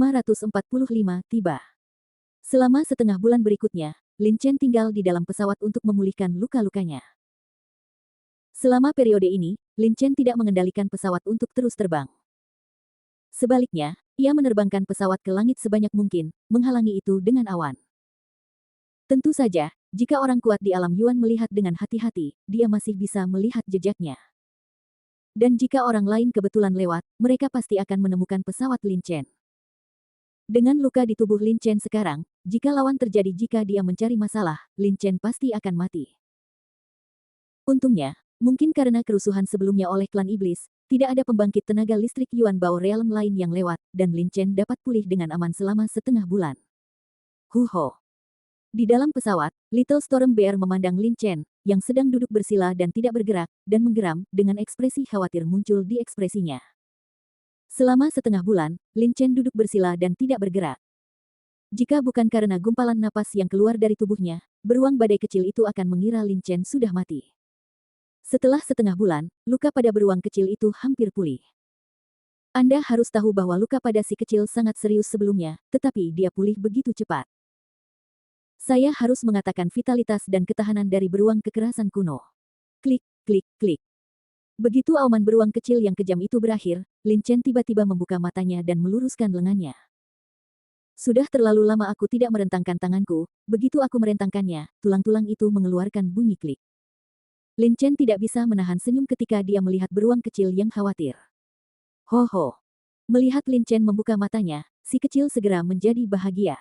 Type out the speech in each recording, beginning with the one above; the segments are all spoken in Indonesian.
545 tiba. Selama setengah bulan berikutnya, Lin Chen tinggal di dalam pesawat untuk memulihkan luka-lukanya. Selama periode ini, Lin Chen tidak mengendalikan pesawat untuk terus terbang. Sebaliknya, ia menerbangkan pesawat ke langit sebanyak mungkin, menghalangi itu dengan awan. Tentu saja, jika orang kuat di alam Yuan melihat dengan hati-hati, dia masih bisa melihat jejaknya. Dan jika orang lain kebetulan lewat, mereka pasti akan menemukan pesawat Lin Chen. Dengan luka di tubuh Lin Chen sekarang, jika lawan terjadi jika dia mencari masalah, Lin Chen pasti akan mati. Untungnya, mungkin karena kerusuhan sebelumnya oleh klan iblis, tidak ada pembangkit tenaga listrik Yuan Bao Realm lain yang lewat, dan Lin Chen dapat pulih dengan aman selama setengah bulan. Huho. Di dalam pesawat, Little Storm Bear memandang Lin Chen, yang sedang duduk bersila dan tidak bergerak, dan menggeram, dengan ekspresi khawatir muncul di ekspresinya. Selama setengah bulan, Lin Chen duduk bersila dan tidak bergerak. Jika bukan karena gumpalan napas yang keluar dari tubuhnya, beruang badai kecil itu akan mengira Lin Chen sudah mati. Setelah setengah bulan, luka pada beruang kecil itu hampir pulih. Anda harus tahu bahwa luka pada si kecil sangat serius sebelumnya, tetapi dia pulih begitu cepat. Saya harus mengatakan vitalitas dan ketahanan dari beruang kekerasan kuno. Klik, klik, klik. Begitu auman beruang kecil yang kejam itu berakhir, Lin Chen tiba-tiba membuka matanya dan meluruskan lengannya. Sudah terlalu lama aku tidak merentangkan tanganku, begitu aku merentangkannya, tulang-tulang itu mengeluarkan bunyi klik. Lin Chen tidak bisa menahan senyum ketika dia melihat beruang kecil yang khawatir. Ho ho. Melihat Lin Chen membuka matanya, si kecil segera menjadi bahagia.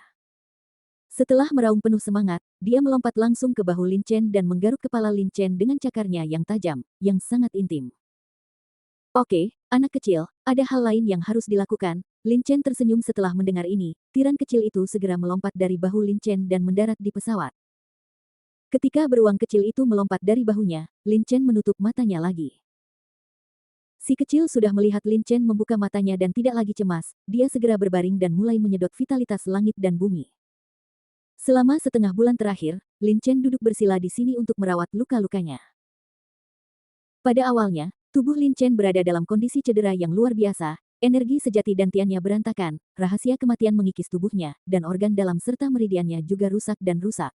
Setelah meraung penuh semangat, dia melompat langsung ke bahu Lin Chen dan menggaruk kepala Lin Chen dengan cakarnya yang tajam, yang sangat intim. Oke, anak kecil, ada hal lain yang harus dilakukan. Lin Chen tersenyum setelah mendengar ini, tiran kecil itu segera melompat dari bahu Lin Chen dan mendarat di pesawat. Ketika beruang kecil itu melompat dari bahunya, Lin Chen menutup matanya lagi. Si kecil sudah melihat Lin Chen membuka matanya dan tidak lagi cemas, dia segera berbaring dan mulai menyedot vitalitas langit dan bumi. Selama setengah bulan terakhir, Lin Chen duduk bersila di sini untuk merawat luka-lukanya. Pada awalnya, tubuh Lin Chen berada dalam kondisi cedera yang luar biasa, energi sejati dantiannya berantakan, rahasia kematian mengikis tubuhnya, dan organ dalam serta meridiannya juga rusak dan rusak.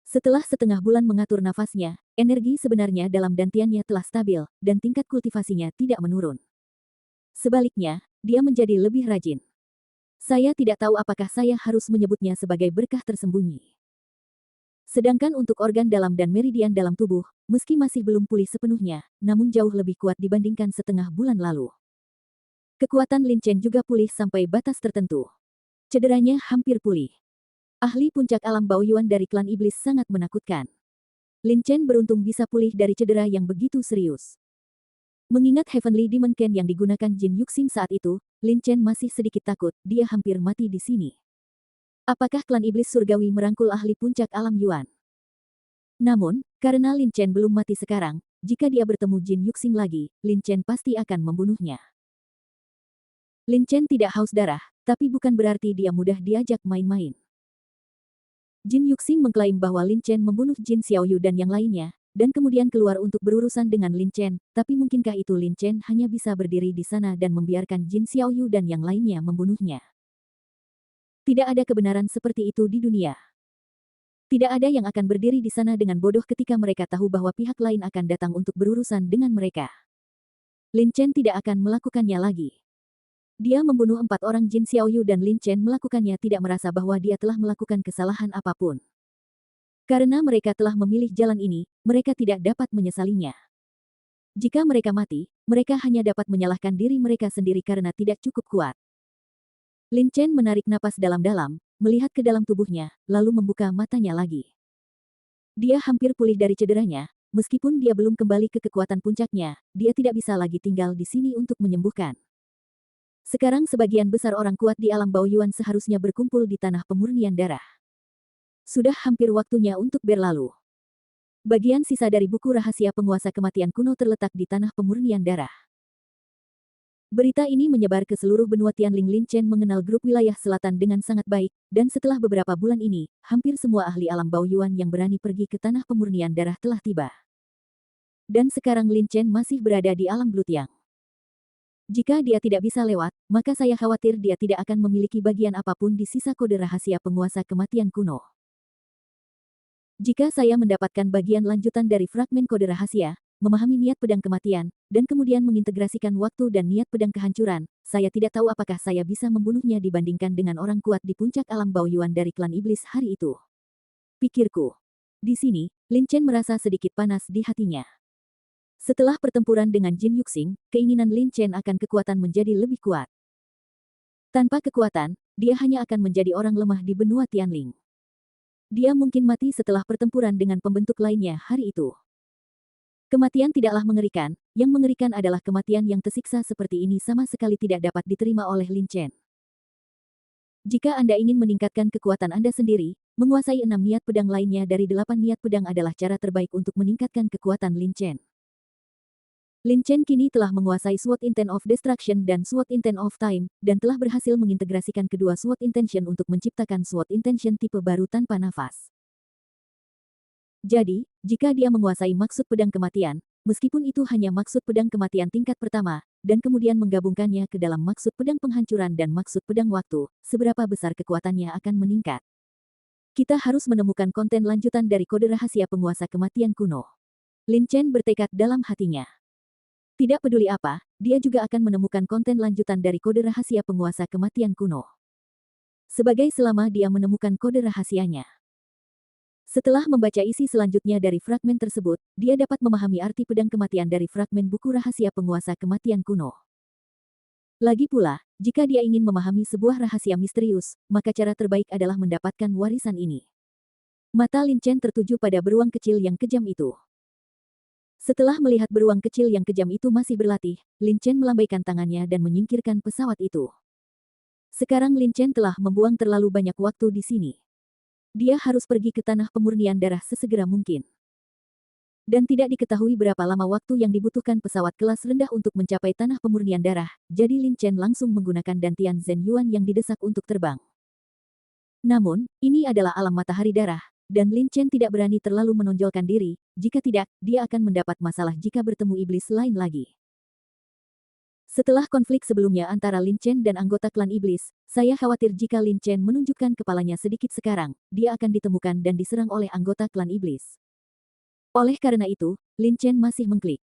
Setelah setengah bulan mengatur nafasnya, energi sebenarnya dalam dantiannya telah stabil, dan tingkat kultivasinya tidak menurun. Sebaliknya, dia menjadi lebih rajin. Saya tidak tahu apakah saya harus menyebutnya sebagai berkah tersembunyi. Sedangkan untuk organ dalam dan meridian dalam tubuh, meski masih belum pulih sepenuhnya, namun jauh lebih kuat dibandingkan setengah bulan lalu. Kekuatan Lin Chen juga pulih sampai batas tertentu. Cederanya hampir pulih. Ahli puncak alam Baoyuan dari klan iblis sangat menakutkan. Lin Chen beruntung bisa pulih dari cedera yang begitu serius. Mengingat Heavenly Demon Ken yang digunakan Jin Yuxing saat itu, Lin Chen masih sedikit takut, dia hampir mati di sini. Apakah klan iblis surgawi merangkul ahli puncak alam Yuan? Namun, karena Lin Chen belum mati sekarang, jika dia bertemu Jin Yuxing lagi, Lin Chen pasti akan membunuhnya. Lin Chen tidak haus darah, tapi bukan berarti dia mudah diajak main-main. Jin Yuxing mengklaim bahwa Lin Chen membunuh Jin Xiaoyu dan yang lainnya, dan kemudian keluar untuk berurusan dengan Lin Chen, tapi mungkinkah itu Lin Chen hanya bisa berdiri di sana dan membiarkan Jin Xiaoyu dan yang lainnya membunuhnya? Tidak ada kebenaran seperti itu di dunia. Tidak ada yang akan berdiri di sana dengan bodoh ketika mereka tahu bahwa pihak lain akan datang untuk berurusan dengan mereka. Lin Chen tidak akan melakukannya lagi. Dia membunuh 4 orang Jin Xiaoyu dan Lin Chen melakukannya tidak merasa bahwa dia telah melakukan kesalahan apapun. Karena mereka telah memilih jalan ini, mereka tidak dapat menyesalinya. Jika mereka mati, mereka hanya dapat menyalahkan diri mereka sendiri karena tidak cukup kuat. Lin Chen menarik napas dalam-dalam, melihat ke dalam tubuhnya, lalu membuka matanya lagi. Dia hampir pulih dari cederanya, meskipun dia belum kembali ke kekuatan puncaknya, dia tidak bisa lagi tinggal di sini untuk menyembuhkan. Sekarang sebagian besar orang kuat di alam Baoyuan seharusnya berkumpul di tanah pemurnian darah. Sudah hampir waktunya untuk berlalu. Bagian sisa dari buku rahasia penguasa kematian kuno terletak di tanah pemurnian darah. Berita ini menyebar ke seluruh benua Tianling. Lin Chen mengenal grup wilayah selatan dengan sangat baik, dan setelah beberapa bulan ini, hampir semua ahli alam Baoyuan yang berani pergi ke tanah pemurnian darah telah tiba. Dan sekarang Lin Chen masih berada di alam Blutiang. Jika dia tidak bisa lewat, maka saya khawatir dia tidak akan memiliki bagian apapun di sisa kode rahasia penguasa kematian kuno. Jika saya mendapatkan bagian lanjutan dari fragmen kode rahasia, memahami niat pedang kematian, dan kemudian mengintegrasikan waktu dan niat pedang kehancuran, saya tidak tahu apakah saya bisa membunuhnya dibandingkan dengan orang kuat di puncak alam Baoyuan dari klan iblis hari itu. Pikirku. Di sini, Lin Chen merasa sedikit panas di hatinya. Setelah pertempuran dengan Jin Yuxing, keinginan Lin Chen akan kekuatan menjadi lebih kuat. Tanpa kekuatan, dia hanya akan menjadi orang lemah di benua Tianling. Dia mungkin mati setelah pertempuran dengan pembentuk lainnya hari itu. Kematian tidaklah mengerikan, yang mengerikan adalah kematian yang tersiksa seperti ini sama sekali tidak dapat diterima oleh Lin Chen. Jika Anda ingin meningkatkan kekuatan Anda sendiri, menguasai 6 niat pedang lainnya dari 8 niat pedang adalah cara terbaik untuk meningkatkan kekuatan Lin Chen. Lin Chen kini telah menguasai Sword Intent of Destruction dan Sword Intent of Time, dan telah berhasil mengintegrasikan kedua Sword Intention untuk menciptakan Sword Intention tipe baru tanpa nafas. Jadi, jika dia menguasai maksud pedang kematian, meskipun itu hanya maksud pedang kematian tingkat pertama, dan kemudian menggabungkannya ke dalam maksud pedang penghancuran dan maksud pedang waktu, seberapa besar kekuatannya akan meningkat. Kita harus menemukan konten lanjutan dari kode rahasia penguasa kematian kuno. Lin Chen bertekad dalam hatinya. Tidak peduli apa, dia juga akan menemukan konten lanjutan dari kode rahasia penguasa kematian kuno. Sebagai selama dia menemukan kode rahasianya. Setelah membaca isi selanjutnya dari fragmen tersebut, dia dapat memahami arti pedang kematian dari fragmen buku rahasia penguasa kematian kuno. Lagi pula, jika dia ingin memahami sebuah rahasia misterius, maka cara terbaik adalah mendapatkan warisan ini. Mata Lin Chen tertuju pada beruang kecil yang kejam itu. Setelah melihat beruang kecil yang kejam itu masih berlatih, Lin Chen melambaikan tangannya dan menyingkirkan pesawat itu. Sekarang Lin Chen telah membuang terlalu banyak waktu di sini. Dia harus pergi ke tanah pemurnian darah sesegera mungkin. Dan tidak diketahui berapa lama waktu yang dibutuhkan pesawat kelas rendah untuk mencapai tanah pemurnian darah, jadi Lin Chen langsung menggunakan dantian Zhen Yuan yang didesak untuk terbang. Namun, ini adalah alam matahari darah, dan Lin Chen tidak berani terlalu menonjolkan diri, jika tidak, dia akan mendapat masalah jika bertemu iblis lain lagi. Setelah konflik sebelumnya antara Lin Chen dan anggota klan iblis, saya khawatir jika Lin Chen menunjukkan kepalanya sedikit sekarang, dia akan ditemukan dan diserang oleh anggota klan iblis. Oleh karena itu, Lin Chen masih mengklik.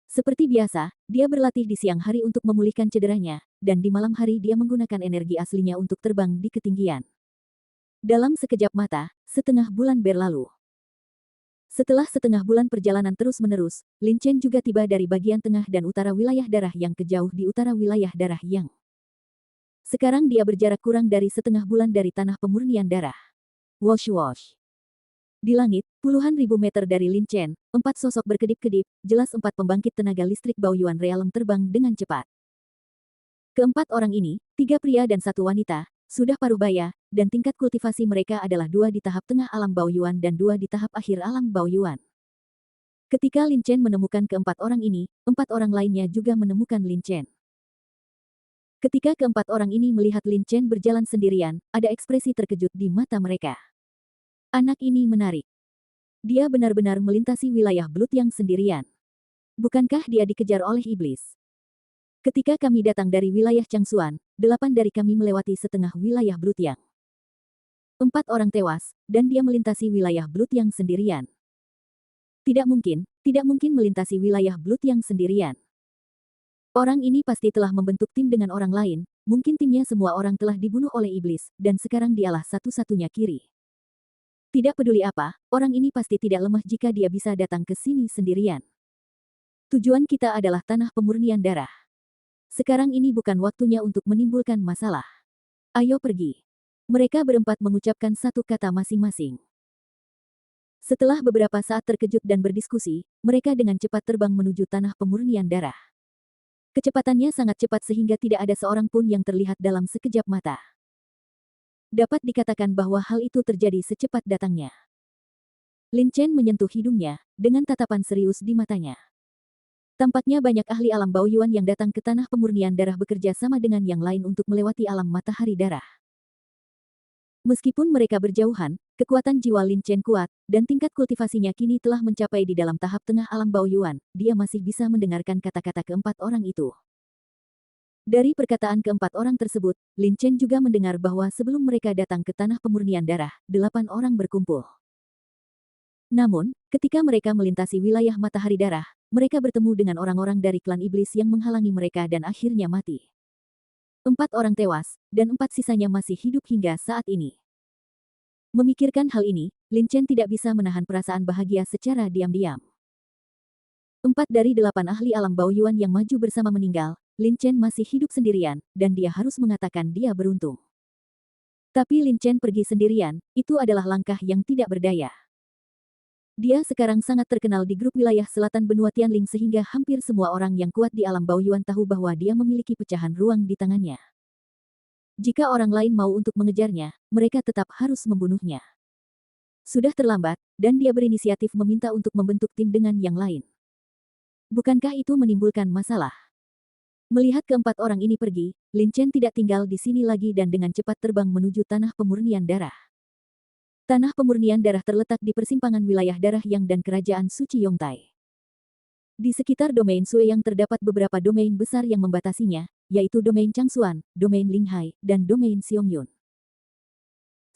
Seperti biasa, dia berlatih di siang hari untuk memulihkan cederanya, dan di malam hari dia menggunakan energi aslinya untuk terbang di ketinggian. Dalam sekejap mata, setengah bulan berlalu. Setelah setengah bulan perjalanan terus-menerus, Lin Chen juga tiba dari bagian tengah dan utara wilayah darah yang kejauh di utara wilayah darah yang. Sekarang dia berjarak kurang dari setengah bulan dari tanah pemurnian darah. Wosh wosh. Di langit, puluhan ribu meter dari Lin Chen, 4 sosok berkedip-kedip, jelas 4 pembangkit tenaga listrik Baoyuan Realm terbang dengan cepat. Keempat orang ini, 3 pria dan 1 wanita, sudah paruh baya, dan tingkat kultivasi mereka adalah 2 di tahap tengah alam Baoyuan dan 2 di tahap akhir alam Baoyuan. Ketika Lin Chen menemukan keempat orang ini, 4 orang lainnya juga menemukan Lin Chen. Ketika keempat orang ini melihat Lin Chen berjalan sendirian, ada ekspresi terkejut di mata mereka. Anak ini menarik. Dia benar-benar melintasi wilayah Blood yang sendirian. Bukankah dia dikejar oleh iblis? Ketika kami datang dari wilayah Changsuan, 8 dari kami melewati setengah wilayah Blood yang. 4 orang tewas, dan dia melintasi wilayah Blood yang sendirian. Tidak mungkin melintasi wilayah Blood yang sendirian. Orang ini pasti telah membentuk tim dengan orang lain, mungkin timnya semua orang telah dibunuh oleh iblis, dan sekarang dialah satu-satunya kiri. Tidak peduli apa, orang ini pasti tidak lemah jika dia bisa datang ke sini sendirian. Tujuan kita adalah tanah pemurnian darah. Sekarang ini bukan waktunya untuk menimbulkan masalah. Ayo pergi. Mereka berempat mengucapkan satu kata masing-masing. Setelah beberapa saat terkejut dan berdiskusi, mereka dengan cepat terbang menuju tanah pemurnian darah. Kecepatannya sangat cepat sehingga tidak ada seorang pun yang terlihat dalam sekejap mata. Dapat dikatakan bahwa hal itu terjadi secepat datangnya. Lin Chen menyentuh hidungnya, dengan tatapan serius di matanya. Tampaknya banyak ahli alam Baoyuan yang datang ke tanah pemurnian darah bekerja sama dengan yang lain untuk melewati alam matahari darah. Meskipun mereka berjauhan, kekuatan jiwa Lin Chen kuat, dan tingkat kultivasinya kini telah mencapai di dalam tahap tengah alam Baoyuan, dia masih bisa mendengarkan kata-kata keempat orang itu. Dari perkataan keempat orang tersebut, Lin Chen juga mendengar bahwa sebelum mereka datang ke tanah pemurnian darah, 8 orang berkumpul. Namun, ketika mereka melintasi wilayah matahari darah, mereka bertemu dengan orang-orang dari klan iblis yang menghalangi mereka dan akhirnya mati. 4 orang tewas, dan 4 sisanya masih hidup hingga saat ini. Memikirkan hal ini, Lin Chen tidak bisa menahan perasaan bahagia secara diam-diam. 4 dari 8 ahli alam Baoyuan yang maju bersama meninggal, Lin Chen masih hidup sendirian, dan dia harus mengatakan dia beruntung. Tapi Lin Chen pergi sendirian, itu adalah langkah yang tidak berdaya. Dia sekarang sangat terkenal di grup wilayah selatan benua Tianling sehingga hampir semua orang yang kuat di alam Baoyuan tahu bahwa dia memiliki pecahan ruang di tangannya. Jika orang lain mau untuk mengejarnya, mereka tetap harus membunuhnya. Sudah terlambat, dan dia berinisiatif meminta untuk membentuk tim dengan yang lain. Bukankah itu menimbulkan masalah? Melihat keempat orang ini pergi, Lin Chen tidak tinggal di sini lagi dan dengan cepat terbang menuju tanah pemurnian darah. Tanah pemurnian darah terletak di persimpangan wilayah darah Yang dan kerajaan suci Yongtai. Di sekitar domain Sui yang terdapat beberapa domain besar yang membatasinya, yaitu domain Changsuan, domain Linghai, dan domain Xiongyun.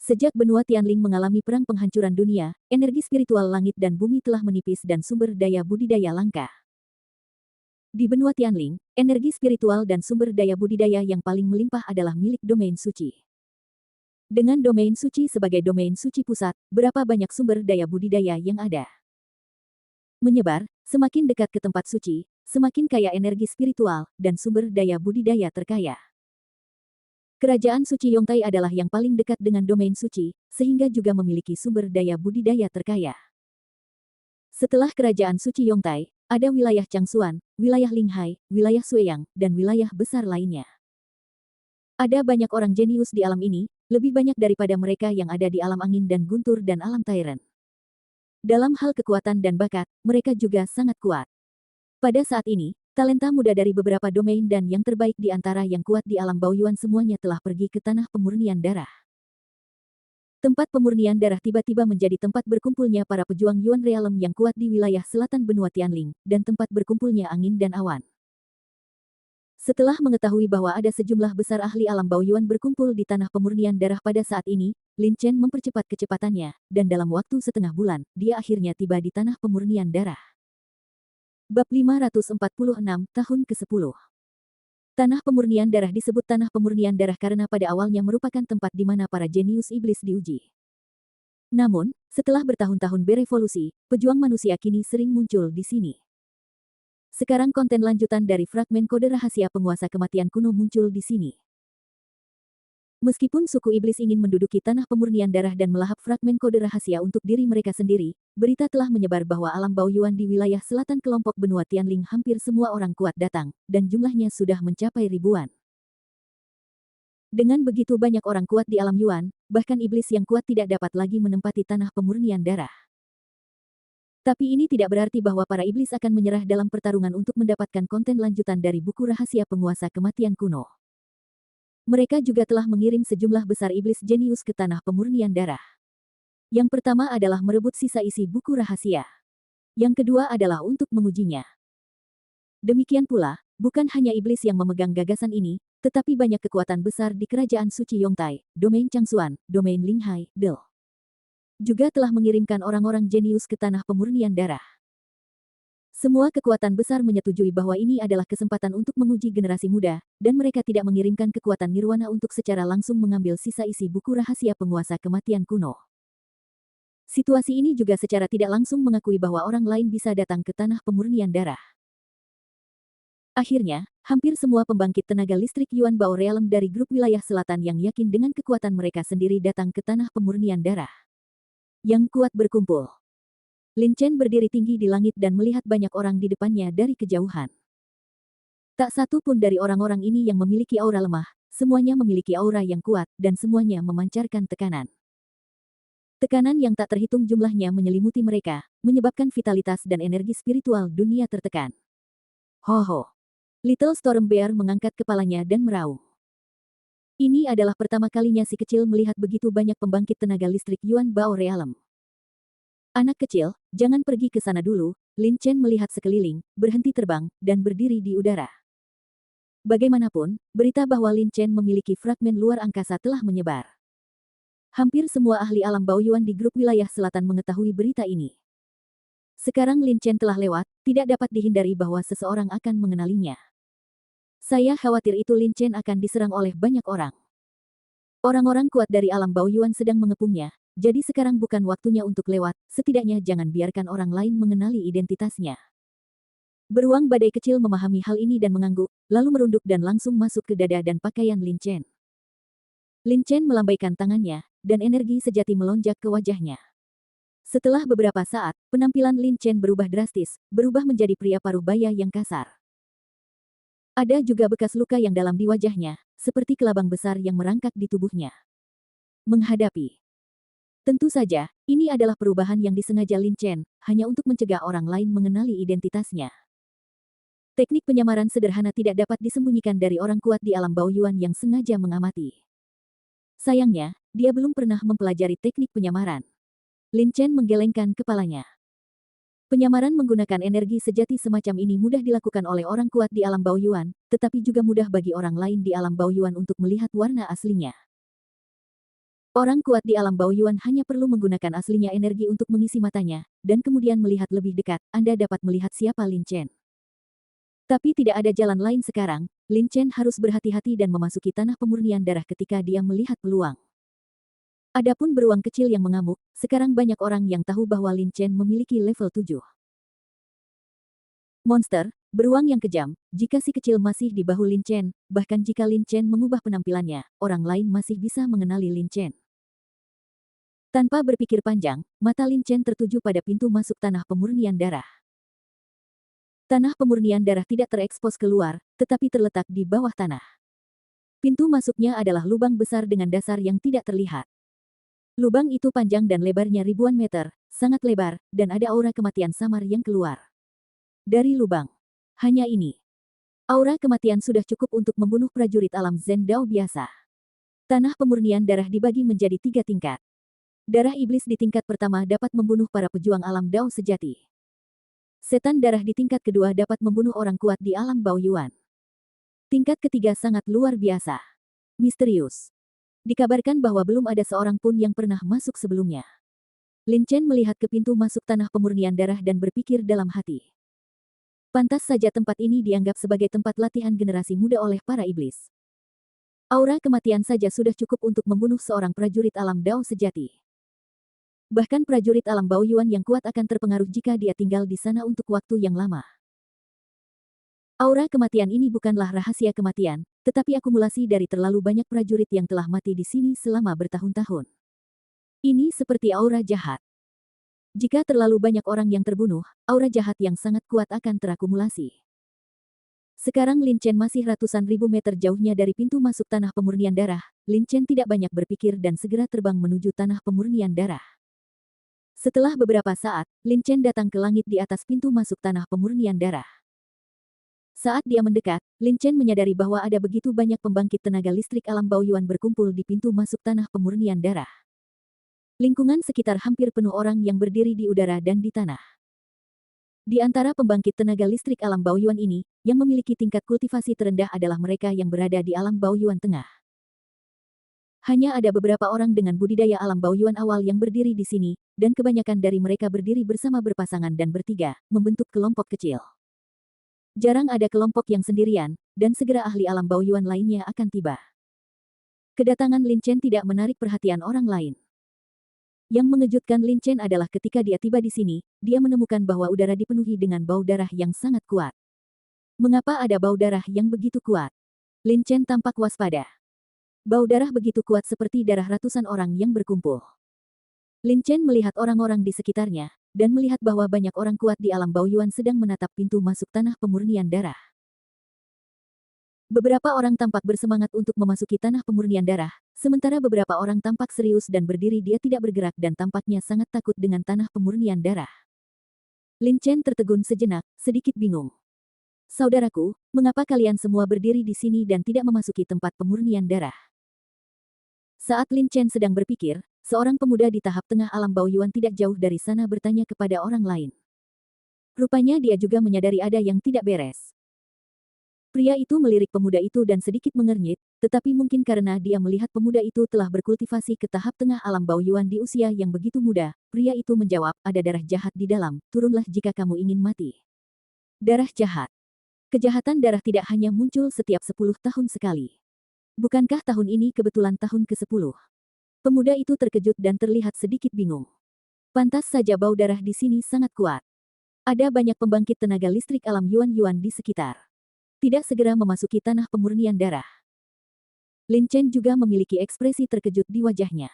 Sejak benua Tianling mengalami perang penghancuran dunia, energi spiritual langit dan bumi telah menipis dan sumber daya budidaya langka. Di benua Tianling, energi spiritual dan sumber daya budidaya yang paling melimpah adalah milik domain suci. Dengan domain suci sebagai domain suci pusat, berapa banyak sumber daya budidaya yang ada? Menyebar, semakin dekat ke tempat suci, semakin kaya energi spiritual, dan sumber daya budidaya terkaya. Kerajaan suci Yongtai adalah yang paling dekat dengan domain suci, sehingga juga memiliki sumber daya budidaya terkaya. Setelah kerajaan suci Yongtai, ada wilayah Changsuan, wilayah Linghai, wilayah Suiyang, dan wilayah besar lainnya. Ada banyak orang jenius di alam ini, lebih banyak daripada mereka yang ada di alam angin dan guntur dan alam Tairen. Dalam hal kekuatan dan bakat, mereka juga sangat kuat. Pada saat ini, talenta muda dari beberapa domain dan yang terbaik di antara yang kuat di alam Baoyuan semuanya telah pergi ke tanah pemurnian darah. Tempat pemurnian darah tiba-tiba menjadi tempat berkumpulnya para pejuang Yuan Realm yang kuat di wilayah selatan benua Tianling, dan tempat berkumpulnya angin dan awan. Setelah mengetahui bahwa ada sejumlah besar ahli alam Baoyuan berkumpul di tanah pemurnian darah pada saat ini, Lin Chen mempercepat kecepatannya, dan dalam waktu setengah bulan, dia akhirnya tiba di tanah pemurnian darah. Bab 546, Tahun ke-10. Tanah pemurnian darah disebut tanah pemurnian darah karena pada awalnya merupakan tempat di mana para jenius iblis diuji. Namun, setelah bertahun-tahun berevolusi, pejuang manusia kini sering muncul di sini. Sekarang konten lanjutan dari fragmen kode rahasia penguasa kematian kuno muncul di sini. Meskipun suku iblis ingin menduduki tanah pemurnian darah dan melahap fragmen kode rahasia untuk diri mereka sendiri, berita telah menyebar bahwa alam Baoyuan di wilayah selatan kelompok benua Tianling hampir semua orang kuat datang, dan jumlahnya sudah mencapai ribuan. Dengan begitu banyak orang kuat di alam Yuan, bahkan iblis yang kuat tidak dapat lagi menempati tanah pemurnian darah. Tapi ini tidak berarti bahwa para iblis akan menyerah dalam pertarungan untuk mendapatkan konten lanjutan dari buku rahasia penguasa kematian kuno. Mereka juga telah mengirim sejumlah besar iblis jenius ke tanah pemurnian darah. Yang pertama adalah merebut sisa isi buku rahasia. Yang kedua adalah untuk mengujinya. Demikian pula, bukan hanya iblis yang memegang gagasan ini, tetapi banyak kekuatan besar di kerajaan suci Yongtai, domain Changsuan, domain Linghai, Del. Juga telah mengirimkan orang-orang jenius ke tanah pemurnian darah. Semua kekuatan besar menyetujui bahwa ini adalah kesempatan untuk menguji generasi muda, dan mereka tidak mengirimkan kekuatan nirwana untuk secara langsung mengambil sisa isi buku rahasia penguasa kematian kuno. Situasi ini juga secara tidak langsung mengakui bahwa orang lain bisa datang ke tanah pemurnian darah. Akhirnya, hampir semua pembangkit tenaga listrik Yuan Bao Realm dari grup wilayah selatan yang yakin dengan kekuatan mereka sendiri datang ke tanah pemurnian darah. Yang kuat berkumpul. Lin Chen berdiri tinggi di langit dan melihat banyak orang di depannya dari kejauhan. Tak satu pun dari orang-orang ini yang memiliki aura lemah, semuanya memiliki aura yang kuat, dan semuanya memancarkan tekanan. Tekanan yang tak terhitung jumlahnya menyelimuti mereka, menyebabkan vitalitas dan energi spiritual dunia tertekan. Ho. Little Storm Bear mengangkat kepalanya dan meraung. Ini adalah pertama kalinya si kecil melihat begitu banyak pembangkit tenaga listrik Yuan Bao Realm. Anak kecil, jangan pergi ke sana dulu. Lin Chen melihat sekeliling, berhenti terbang, dan berdiri di udara. Bagaimanapun, berita bahwa Lin Chen memiliki fragmen luar angkasa telah menyebar. Hampir semua ahli alam Baoyuan di grup wilayah selatan mengetahui berita ini. Sekarang Lin Chen telah lewat, tidak dapat dihindari bahwa seseorang akan mengenalinya. Saya khawatir itu Lin Chen akan diserang oleh banyak orang. Orang-orang kuat dari alam Baoyuan sedang mengepungnya, jadi sekarang bukan waktunya untuk lewat, setidaknya jangan biarkan orang lain mengenali identitasnya. Beruang badai kecil memahami hal ini dan mengangguk, lalu merunduk dan langsung masuk ke dada dan pakaian Lin Chen. Lin Chen melambaikan tangannya, dan energi sejati melonjak ke wajahnya. Setelah beberapa saat, penampilan Lin Chen berubah drastis, berubah menjadi pria paruh baya yang kasar. Ada juga bekas luka yang dalam di wajahnya, seperti kelabang besar yang merangkak di tubuhnya. Menghadapi. Tentu saja, ini adalah perubahan yang disengaja Lin Chen, hanya untuk mencegah orang lain mengenali identitasnya. Teknik penyamaran sederhana tidak dapat disembunyikan dari orang kuat di alam Baoyuan yang sengaja mengamati. Sayangnya, dia belum pernah mempelajari teknik penyamaran. Lin Chen menggelengkan kepalanya. Penyamaran menggunakan energi sejati semacam ini mudah dilakukan oleh orang kuat di alam Baoyuan, tetapi juga mudah bagi orang lain di alam Baoyuan untuk melihat warna aslinya. Orang kuat di alam Baoyuan hanya perlu menggunakan aslinya energi untuk mengisi matanya, dan kemudian melihat lebih dekat, Anda dapat melihat siapa Lin Chen. Tapi tidak ada jalan lain sekarang, Lin Chen harus berhati-hati dan memasuki tanah pemurnian darah ketika dia melihat peluang. Adapun beruang kecil yang mengamuk, sekarang banyak orang yang tahu bahwa Lin Chen memiliki level 7. Monster, beruang yang kejam, jika si kecil masih di bahu Lin Chen, bahkan jika Lin Chen mengubah penampilannya, orang lain masih bisa mengenali Lin Chen. Tanpa berpikir panjang, mata Lin Chen tertuju pada pintu masuk tanah pemurnian darah. Tanah pemurnian darah tidak terekspos keluar, tetapi terletak di bawah tanah. Pintu masuknya adalah lubang besar dengan dasar yang tidak terlihat. Lubang itu panjang dan lebarnya ribuan meter, sangat lebar, dan ada aura kematian samar yang keluar dari lubang. Hanya ini. Aura kematian sudah cukup untuk membunuh prajurit alam Zen Dao biasa. Tanah pemurnian darah dibagi menjadi 3 tingkat. Darah iblis di tingkat pertama dapat membunuh para pejuang alam Dao sejati. Setan darah di tingkat kedua dapat membunuh orang kuat di alam Baoyuan. Tingkat ketiga sangat luar biasa. Misterius. Dikabarkan bahwa belum ada seorang pun yang pernah masuk sebelumnya. Lin Chen melihat ke pintu masuk tanah pemurnian darah dan berpikir dalam hati. Pantas saja tempat ini dianggap sebagai tempat latihan generasi muda oleh para iblis. Aura kematian saja sudah cukup untuk membunuh seorang prajurit alam Dao sejati. Bahkan prajurit alam Baoyuan yang kuat akan terpengaruh jika dia tinggal di sana untuk waktu yang lama. Aura kematian ini bukanlah rahasia kematian, tetapi akumulasi dari terlalu banyak prajurit yang telah mati di sini selama bertahun-tahun. Ini seperti aura jahat. Jika terlalu banyak orang yang terbunuh, aura jahat yang sangat kuat akan terakumulasi. Sekarang Lin Chen masih ratusan ribu meter jauhnya dari pintu masuk tanah pemurnian darah. Lin Chen tidak banyak berpikir dan segera terbang menuju tanah pemurnian darah. Setelah beberapa saat, Lin Chen datang ke langit di atas pintu masuk tanah pemurnian darah. Saat dia mendekat, Lin Chen menyadari bahwa ada begitu banyak pembangkit tenaga listrik alam Baoyuan berkumpul di pintu masuk tanah pemurnian darah. Lingkungan sekitar hampir penuh orang yang berdiri di udara dan di tanah. Di antara pembangkit tenaga listrik alam Baoyuan ini, yang memiliki tingkat kultivasi terendah adalah mereka yang berada di alam Baoyuan tengah. Hanya ada beberapa orang dengan budidaya alam Baoyuan awal yang berdiri di sini, dan kebanyakan dari mereka berdiri bersama berpasangan dan bertiga, membentuk kelompok kecil. Jarang ada kelompok yang sendirian, dan segera ahli alam Baoyuan lainnya akan tiba. Kedatangan Lin Chen tidak menarik perhatian orang lain. Yang mengejutkan Lin Chen adalah ketika dia tiba di sini, dia menemukan bahwa udara dipenuhi dengan bau darah yang sangat kuat. Mengapa ada bau darah yang begitu kuat? Lin Chen tampak waspada. Bau darah begitu kuat seperti darah ratusan orang yang berkumpul. Lin Chen melihat orang-orang di sekitarnya, dan melihat bahwa banyak orang kuat di alam Baoyuan sedang menatap pintu masuk tanah pemurnian darah. Beberapa orang tampak bersemangat untuk memasuki tanah pemurnian darah, sementara beberapa orang tampak serius dan berdiri dia tidak bergerak dan tampaknya sangat takut dengan tanah pemurnian darah. Lin Chen tertegun sejenak, sedikit bingung. Saudaraku, mengapa kalian semua berdiri di sini dan tidak memasuki tempat pemurnian darah? Saat Lin Chen sedang berpikir, seorang pemuda di tahap tengah alam Baoyuan tidak jauh dari sana bertanya kepada orang lain. Rupanya dia juga menyadari ada yang tidak beres. Pria itu melirik pemuda itu dan sedikit mengernyit, tetapi mungkin karena dia melihat pemuda itu telah berkultivasi ke tahap tengah alam Baoyuan di usia yang begitu muda, pria itu menjawab, ada darah jahat di dalam, turunlah jika kamu ingin mati. Darah jahat. Kejahatan darah tidak hanya muncul setiap 10 tahun sekali. Bukankah tahun ini kebetulan tahun ke-10? Pemuda itu terkejut dan terlihat sedikit bingung. Pantas saja bau darah di sini sangat kuat. Ada banyak pembangkit tenaga listrik alam Yuan-Yuan di sekitar. Tidak segera memasuki tanah pemurnian darah. Lin Chen juga memiliki ekspresi terkejut di wajahnya.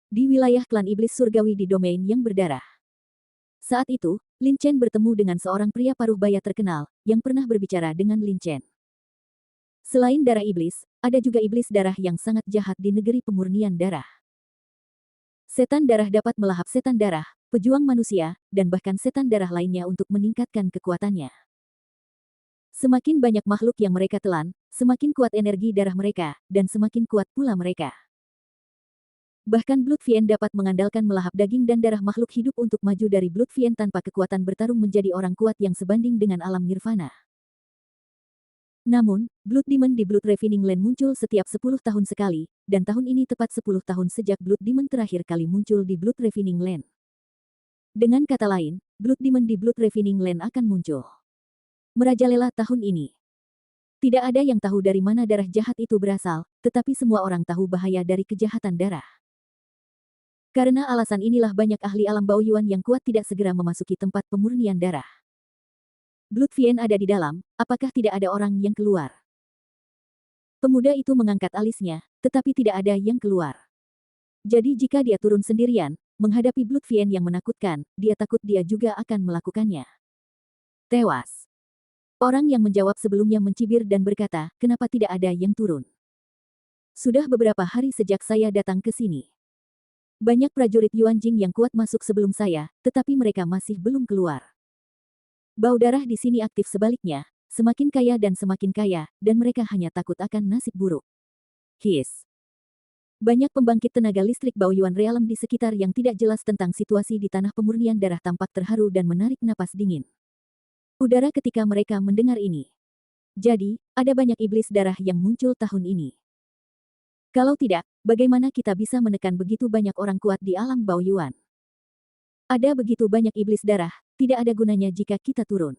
Di wilayah klan iblis surgawi di domain yang berdarah. Saat itu, Lin Chen bertemu dengan seorang pria paruh baya terkenal, yang pernah berbicara dengan Lin Chen. Selain darah iblis, ada juga iblis darah yang sangat jahat di negeri pemurnian darah. Setan darah dapat melahap setan darah, pejuang manusia, dan bahkan setan darah lainnya untuk meningkatkan kekuatannya. Semakin banyak makhluk yang mereka telan, semakin kuat energi darah mereka, dan semakin kuat pula mereka. Bahkan Blood Fiend dapat mengandalkan melahap daging dan darah makhluk hidup untuk maju dari Blood Fiend tanpa kekuatan bertarung menjadi orang kuat yang sebanding dengan alam nirvana. Namun, Blood Demon di Blood Refining Land muncul setiap 10 tahun sekali, dan tahun ini tepat 10 tahun sejak Blood Demon terakhir kali muncul di Blood Refining Land. Dengan kata lain, Blood Demon di Blood Refining Land akan muncul. Merajalela tahun ini. Tidak ada yang tahu dari mana darah jahat itu berasal, tetapi semua orang tahu bahaya dari kejahatan darah. Karena alasan inilah banyak ahli alam Baoyuan yang kuat tidak segera memasuki tempat pemurnian darah. Blood Fiend ada di dalam, apakah tidak ada orang yang keluar? Pemuda itu mengangkat alisnya, tetapi tidak ada yang keluar. Jadi jika dia turun sendirian, menghadapi Blood Fiend yang menakutkan, dia takut dia juga akan melakukannya. Tewas. Orang yang menjawab sebelumnya mencibir dan berkata, kenapa tidak ada yang turun? Sudah beberapa hari sejak saya datang ke sini. Banyak prajurit Yuanjing yang kuat masuk sebelum saya, tetapi mereka masih belum keluar. Bau darah di sini aktif sebaliknya, semakin kaya, dan mereka hanya takut akan nasib buruk. His. Banyak pembangkit tenaga listrik Baoyuan Realem di sekitar yang tidak jelas tentang situasi di tanah pemurnian darah tampak terharu dan menarik napas dingin. Udara ketika mereka mendengar ini. Jadi, ada banyak iblis darah yang muncul tahun ini. Kalau tidak, bagaimana kita bisa menekan begitu banyak orang kuat di alam Baoyuan? Ada begitu banyak iblis darah, tidak ada gunanya jika kita turun.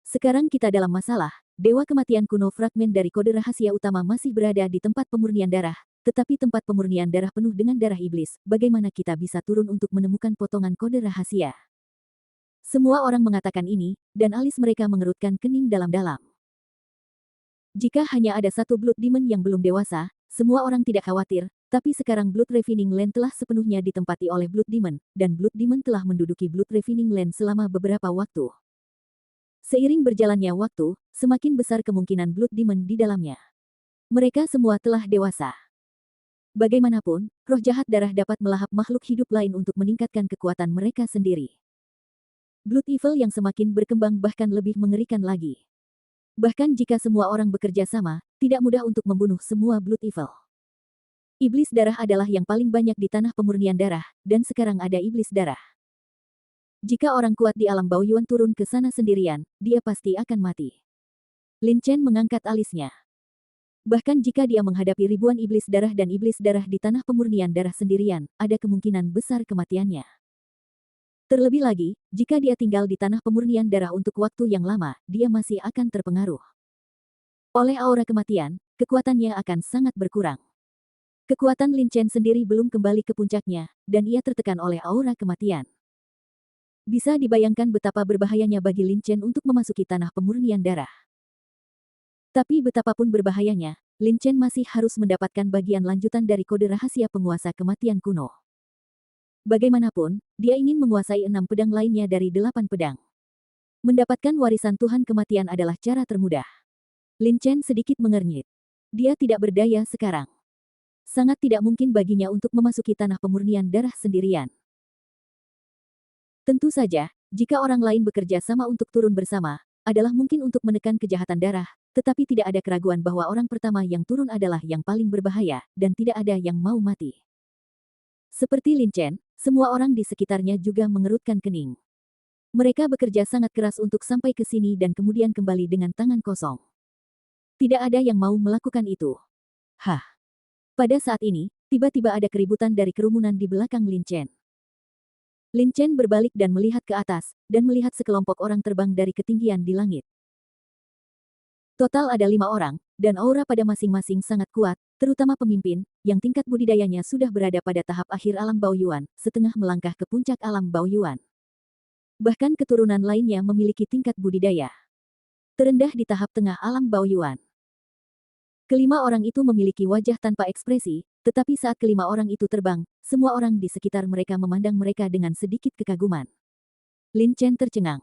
Sekarang kita dalam masalah, Dewa Kematian kuno fragmen dari kode rahasia utama masih berada di tempat pemurnian darah, tetapi tempat pemurnian darah penuh dengan darah iblis, bagaimana kita bisa turun untuk menemukan potongan kode rahasia? Semua orang mengatakan ini, dan alis mereka mengerutkan kening dalam-dalam. Jika hanya ada satu Blood Demon yang belum dewasa, semua orang tidak khawatir, tapi sekarang Blood Refining Land telah sepenuhnya ditempati oleh Blood Demon, dan Blood Demon telah menduduki Blood Refining Land selama beberapa waktu. Seiring berjalannya waktu, semakin besar kemungkinan Blood Demon di dalamnya. Mereka semua telah dewasa. Bagaimanapun, roh jahat darah dapat melahap makhluk hidup lain untuk meningkatkan kekuatan mereka sendiri. Blood Evil yang semakin berkembang bahkan lebih mengerikan lagi. Bahkan jika semua orang bekerja sama, tidak mudah untuk membunuh semua Blood Evil. Iblis darah adalah yang paling banyak di tanah pemurnian darah, dan sekarang ada iblis darah. Jika orang kuat di alam Baoyuan turun ke sana sendirian, dia pasti akan mati. Lin Chen mengangkat alisnya. Bahkan jika dia menghadapi ribuan iblis darah dan iblis darah di tanah pemurnian darah sendirian, ada kemungkinan besar kematiannya. Terlebih lagi, jika dia tinggal di tanah pemurnian darah untuk waktu yang lama, dia masih akan terpengaruh. Oleh aura kematian, kekuatannya akan sangat berkurang. Kekuatan Lin Chen sendiri belum kembali ke puncaknya, dan ia tertekan oleh aura kematian. Bisa dibayangkan betapa berbahayanya bagi Lin Chen untuk memasuki tanah pemurnian darah. Tapi betapapun berbahayanya, Lin Chen masih harus mendapatkan bagian lanjutan dari kode rahasia penguasa kematian kuno. Bagaimanapun, dia ingin menguasai 6 pedang lainnya dari 8 pedang. Mendapatkan warisan Tuhan kematian adalah cara termudah. Lin Chen sedikit mengernyit. Dia tidak berdaya sekarang. Sangat tidak mungkin baginya untuk memasuki tanah pemurnian darah sendirian. Tentu saja, jika orang lain bekerja sama untuk turun bersama, adalah mungkin untuk menekan kejahatan darah, tetapi tidak ada keraguan bahwa orang pertama yang turun adalah yang paling berbahaya, dan tidak ada yang mau mati. Seperti Lin Chen, semua orang di sekitarnya juga mengerutkan kening. Mereka bekerja sangat keras untuk sampai ke sini dan kemudian kembali dengan tangan kosong. Tidak ada yang mau melakukan itu. Hah. Pada saat ini, tiba-tiba ada keributan dari kerumunan di belakang Lin Chen. Lin Chen berbalik dan melihat ke atas, dan melihat sekelompok orang terbang dari ketinggian di langit. Total ada 5 orang, dan aura pada masing-masing sangat kuat, terutama pemimpin, yang tingkat budidayanya sudah berada pada tahap akhir alam Baoyuan, setengah melangkah ke puncak alam Baoyuan. Bahkan keturunan lainnya memiliki tingkat budidaya terendah di tahap tengah alam Baoyuan. Kelima orang itu memiliki wajah tanpa ekspresi, tetapi saat kelima orang itu terbang, semua orang di sekitar mereka memandang mereka dengan sedikit kekaguman. Lin Chen tercengang.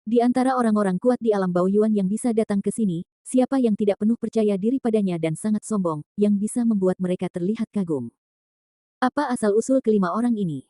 Di antara orang-orang kuat di alam Baoyuan yang bisa datang ke sini, siapa yang tidak penuh percaya diri padanya dan sangat sombong, yang bisa membuat mereka terlihat kagum? Apa asal-usul kelima orang ini?